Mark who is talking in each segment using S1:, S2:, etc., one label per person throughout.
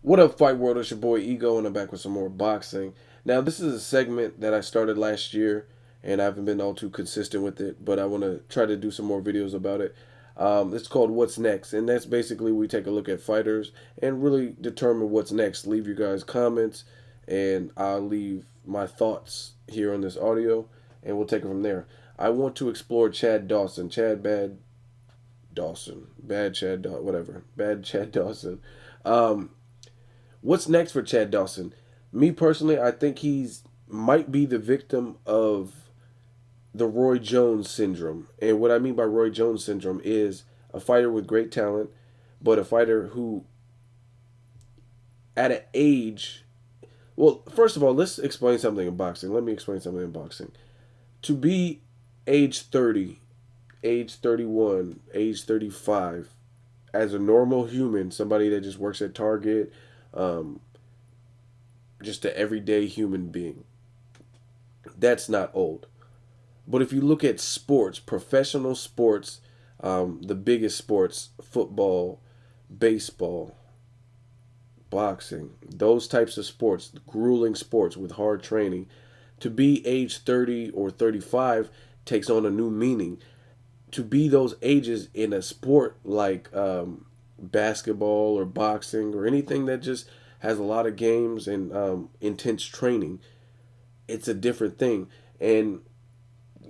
S1: What up, Fight World? It's your boy Ego, and I'm back with some more boxing. Now, this is a segment that I started last year, and I haven't been all too consistent with it, but I want to try to do some more videos about it. It's called What's Next, and that's basically we take a look at fighters and really determine what's next. Leave you guys comments, and I'll leave my thoughts here on this audio, and we'll take it from there. I want to explore Chad Dawson, Chad Bad Dawson, Bad Chad, whatever, Bad Chad Dawson. Um, What's next for Chad Dawson? Me personally, I think he's might be the victim of the Roy Jones syndrome. And what I mean by Roy Jones syndrome is a fighter with great talent, but a fighter who, at an age, well, first of all, let's explain something in boxing. Let me explain something in boxing. To be age 30, age 31, age 35, as a normal human, somebody that just works at Target, um, just an everyday human being, that's not old. But if you look at sports, professional sports, the biggest sports, football, baseball, boxing, those types of sports, grueling sports with hard training, to be age 30 or 35 takes on a new meaning. To be those ages in a sport like basketball or boxing or anything that just has a lot of games and intense training, it's a different thing. And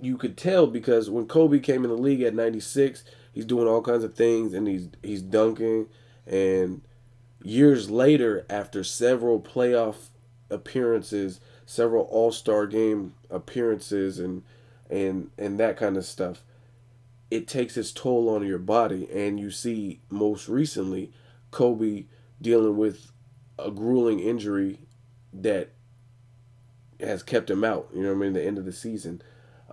S1: you could tell because when Kobe came in the league at 96, he's doing all kinds of things and he's dunking. And years later, after several playoff appearances, several All-Star game appearances, and that kind of stuff, it takes its toll on your body. And you see most recently Kobe dealing with a grueling injury that has kept him out. You know what I mean? The end of the season.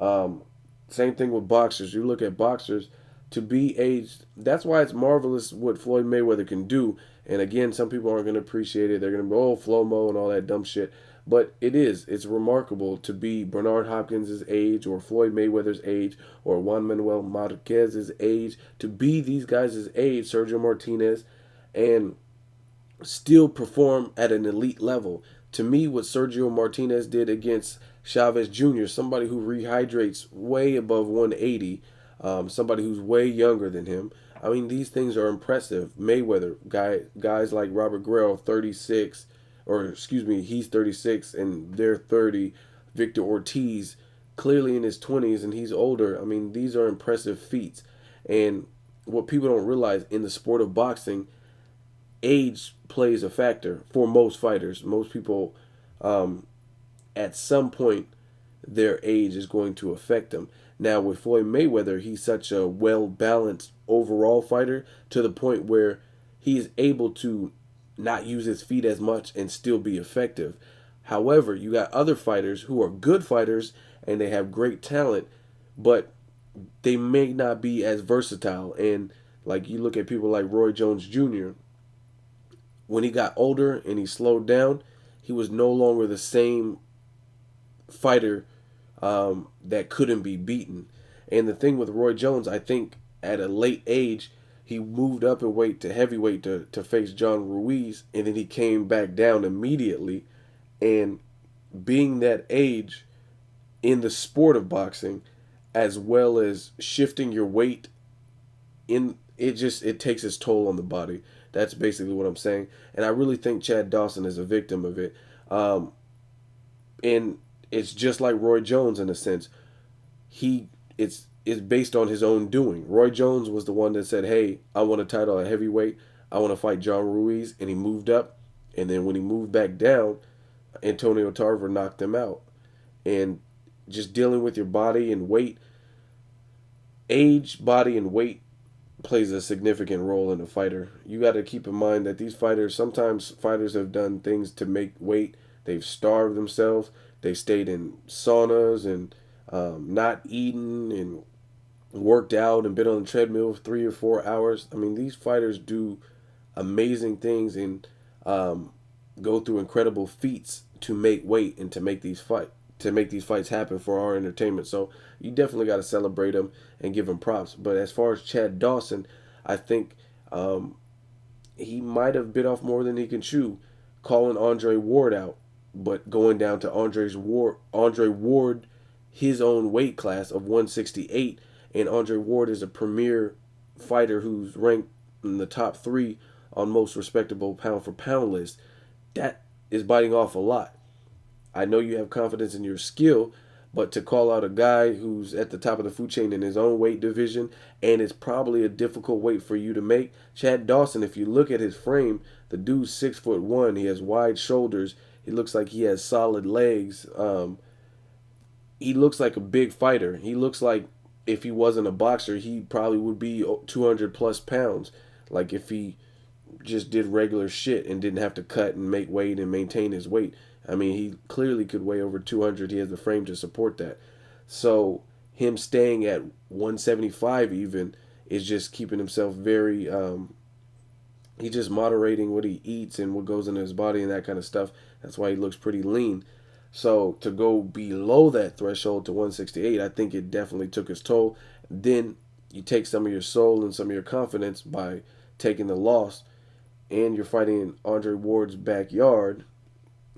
S1: Um, Same thing with boxers. You look at boxers to be aged. That's why it's marvelous what Floyd Mayweather can do. And again, some people aren't going to appreciate it. They're going to be, oh, Flomo and all that dumb shit. But it is. It's remarkable to be Bernard Hopkins' age or Floyd Mayweather's age or Juan Manuel Marquez's age. To be these guys' age, Sergio Martinez, and still perform at an elite level. To me, what Sergio Martinez did against Chavez Jr., somebody who rehydrates way above 180, somebody who's way younger than him. I mean, these things are impressive. Mayweather, guys like Robert Guerrero, 36, or excuse me, he's 36 and they're 30. Victor Ortiz, clearly in his 20s and he's older. I mean, these are impressive feats. And what people don't realize in the sport of boxing, age plays a factor for most fighters. Most people, at some point, their age is going to affect them. Now, with Floyd Mayweather, he's such a well balanced overall fighter to the point where he's able to not use his feet as much and still be effective. However, you got other fighters who are good fighters and they have great talent, but they may not be as versatile. And like you look at people like Roy Jones Jr., when he got older and he slowed down, he was no longer the same fighter that couldn't be beaten. And the thing with Roy Jones, I think at a late age, he moved up in weight to heavyweight to face John Ruiz, and then he came back down immediately. And being that age in the sport of boxing, as well as shifting your weight in it takes its toll on the body. That's basically what I'm saying, and I really think Chad Dawson is a victim of it. Um, and it's just like Roy Jones in a sense. He it's based on his own doing. Roy Jones was the one that said, "Hey, I want a title at heavyweight. I want to fight John Ruiz," and he moved up. And then when he moved back down, Antonio Tarver knocked him out. And just dealing with your body and weight, age, body, and weight plays a significant role in a fighter. You got to keep in mind that these fighters, sometimes fighters have done things to make weight. They've starved themselves. They stayed in saunas and not eaten and worked out and been on the treadmill for 3 or 4 hours. I mean, these fighters do amazing things and go through incredible feats to make weight and to make these fights happen for our entertainment. So you definitely got to celebrate them and give them props. But as far as Chad Dawson, I think he might have bit off more than he can chew, calling Andre Ward out, but going down to Andre Ward, his own weight class of 168, and Andre Ward is a premier fighter who's ranked in the top three on most respectable pound for pound list. That is biting off a lot. I know you have confidence in your skill, but to call out a guy who's at the top of the food chain in his own weight division, and it's probably a difficult weight for you to make. Chad Dawson, if you look at his frame, the dude's 6'1". He has wide shoulders. He looks like he has solid legs. He looks like a big fighter. He looks like if he wasn't a boxer, he probably would be 200 plus pounds. Like if he just did regular shit and didn't have to cut and make weight and maintain his weight. I mean, he clearly could weigh over 200. He has the frame to support that. So him staying at 175 even is just keeping himself very he's just moderating what he eats and what goes into his body and that kind of stuff. That's why he looks pretty lean. So to go below that threshold to 168, I think it definitely took its toll. Then you take some of your soul and some of your confidence by taking the loss, and you're fighting in Andre Ward's backyard.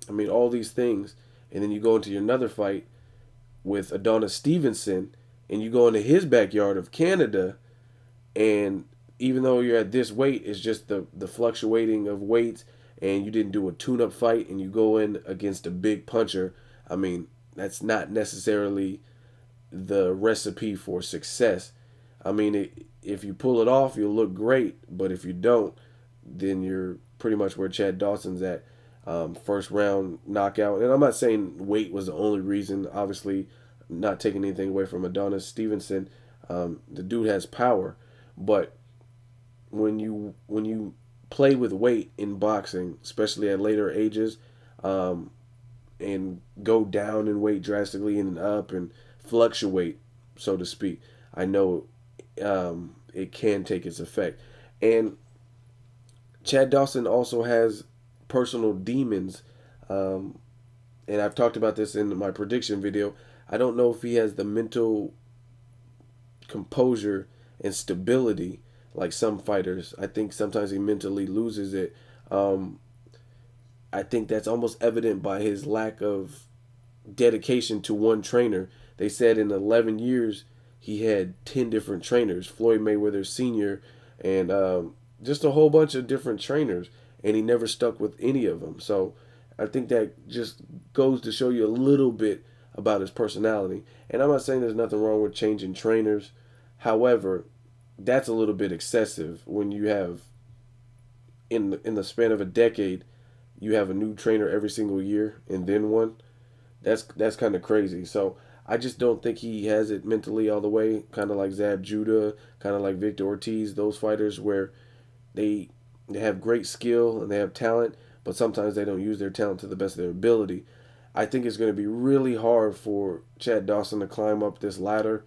S1: I mean, all these things, and then you go into another fight with Adonis Stevenson, and you go into his backyard of Canada, and even though you're at this weight, it's just the fluctuating of weights, and you didn't do a tune-up fight, and you go in against a big puncher. I mean, that's not necessarily the recipe for success. I mean, if you pull it off, you'll look great, but if you don't, then you're pretty much where Chad Dawson's at. First round knockout. And I'm not saying weight was the only reason. Obviously, not taking anything away from Adonis Stevenson. The dude has power, but when you play with weight in boxing, especially at later ages, and go down in weight drastically and up and fluctuate, so to speak, I know it can take its effect. And Chad Dawson also has personal demons. And I've talked about this in my prediction video. I don't know if he has the mental composure and stability like some fighters. I think sometimes he mentally loses it. I think that's almost evident by his lack of dedication to one trainer. They said in 11 years he had 10 different trainers, Floyd Mayweather Sr., and just a whole bunch of different trainers, and he never stuck with any of them. So I think that just goes to show you a little bit about his personality. And I'm not saying there's nothing wrong with changing trainers. However, that's a little bit excessive when you have in the span of a decade, you have a new trainer every single year and then one. That's kind of crazy. So I just don't think he has it mentally all the way. Kind of like Zab Judah, kind of like Victor Ortiz, those fighters where they have great skill and they have talent, but sometimes they don't use their talent to the best of their ability. I think it's going to be really hard for Chad Dawson to climb up this ladder.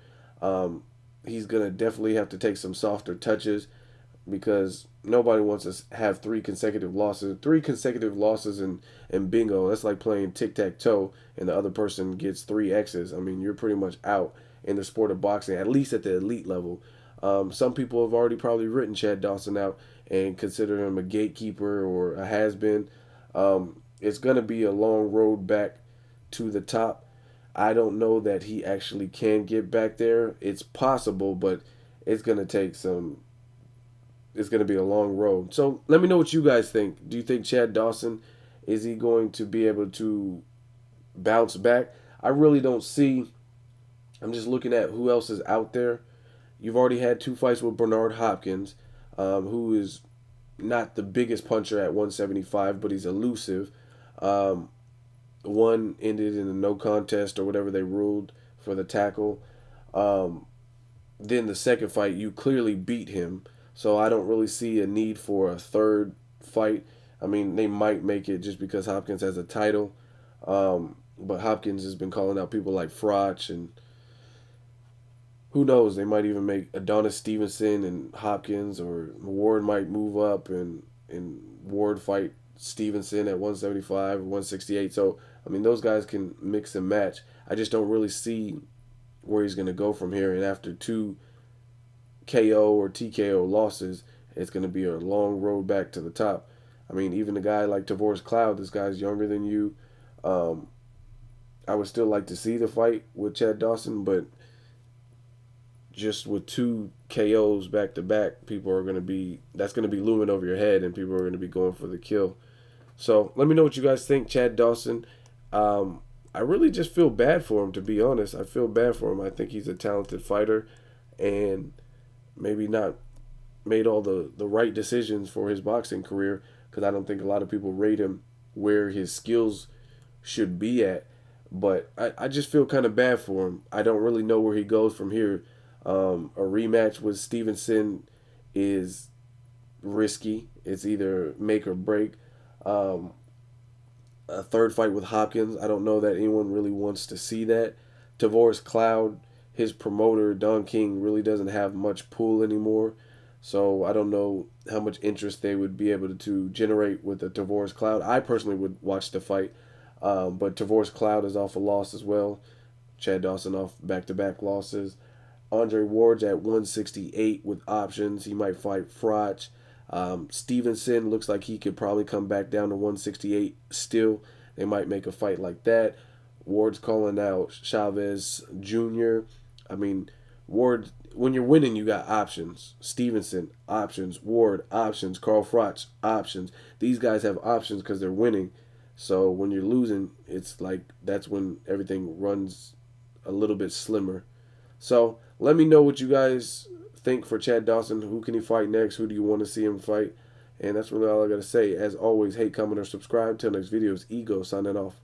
S1: He's going to definitely have to take some softer touches because nobody wants to have three consecutive losses. Three consecutive losses in bingo, that's like playing tic-tac-toe and the other person gets three X's. I mean, you're pretty much out in the sport of boxing, at least at the elite level. Some people have already probably written Chad Dawson out and consider him a gatekeeper or a has-been. It's going to be a long road back to the top. I don't know that he actually can get back there. It's possible, but it's going to take some. It's going to be a long road. So let me know what you guys think. Do you think Chad Dawson, is he going to be able to bounce back? I really don't see. I'm just looking at who else is out there. You've already had two fights with Bernard Hopkins, who is not the biggest puncher at 175, but he's elusive. One ended in a no contest or whatever they ruled for the tackle. Then the second fight, you clearly beat him. So I don't really see a need for a third fight. I mean, they might make it just because Hopkins has a title. But Hopkins has been calling out people like Froch, and who knows, they might even make Adonis Stevenson and Hopkins, or Ward might move up and Ward fight Stevenson at 175 or 168. So, I mean, those guys can mix and match. I just don't really see where he's going to go from here. And after two KO or TKO losses, it's going to be a long road back to the top. I mean, even a guy like Tavoris Cloud, this guy's younger than you. Um, I would still like to see the fight with Chad Dawson, but just with two KOs back to back, people are going to be that's going to be looming over your head, and people are going to be going for the kill. So let me know what you guys think, Chad Dawson. I really just feel bad for him, to be honest. I feel bad for him. I think he's a talented fighter, and maybe not made all the right decisions for his boxing career, because I don't think a lot of people rate him where his skills should be at. But I just feel kind of bad for him. I don't really know where he goes from here. A rematch with Stevenson is risky. It's either make or break. Um, a third fight with Hopkins, I don't know that anyone really wants to see that. Tavoris Cloud, his promoter, Don King, really doesn't have much pull anymore. So I don't know how much interest they would be able to generate with the Tavoris Cloud. I personally would watch the fight, but Tavoris Cloud is off a loss as well. Chad Dawson off back-to-back losses. Andre Ward's at 168 with options. He might fight Froch. Stevenson looks like he could probably come back down to 168 still. They might make a fight like that. Ward's calling out Chavez Jr. I mean, Ward, when you're winning, you got options. Stevenson, options. Ward, options. Carl Froch, options. These guys have options because they're winning. So when you're losing, it's like that's when everything runs a little bit slimmer. So let me know what you guys think for Chad Dawson. Who can he fight next? Who do you want to see him fight? And that's really all I got to say. As always, hate, comment, or subscribe. Till next video, it's Ego signing off.